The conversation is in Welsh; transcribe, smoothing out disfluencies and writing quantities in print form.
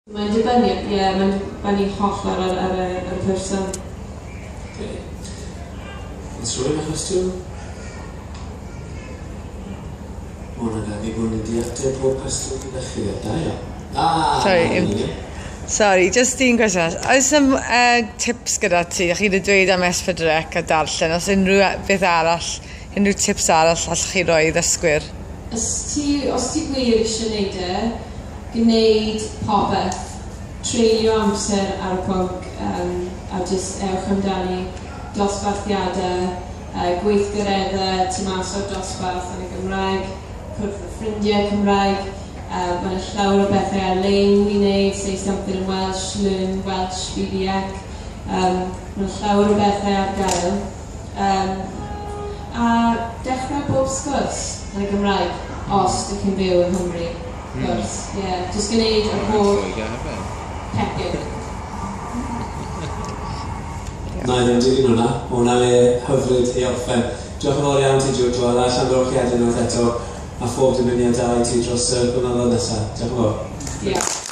Mae'n dibynnu, mae'n dibynnu holl ar y person. Oes rhywun â cwestiwn? Mae hwnna'n gani bod ni'n dealltu pob cwestiwn gyda chi. Da iawn. Sorry, just un cwestiwn. Oes am tips gyda ti? Chi wedi dweud am S4C a darllen. Oes unrhyw beth arall, unrhyw tips arall allwch chi roi i ddysgwyr? Os ti wir eisiau gwneud gwneud popeth, treulio amser ar y pwnc a jyst ewch amdani dosbarthiadau, gweithgareddau tu mas o'r dosbarth yn y Gymraeg, cwrdd y ffrindiau Cymraeg. Mae'n llawer o bethau ar-lein i wneud, say something in Welsh, learn Welsh, BBEC. Mae'n llawer o bethau ar gael. A dechrau bob sgwrs yn y Gymraeg, os ydych chi'n byw yng Nghymru. Gwrs, jyst gwneud y bob pecyn. Na, ddim dilyn hwnna. Mae hwnna'n le hyfryd i orffen. Diolch yn fawr iawn ti, Joe, a Llanbrwch i adeg unwaith eto. A phob dymuniad da i ti dros y blynyddoedd nesaf. Diolch yn fawr.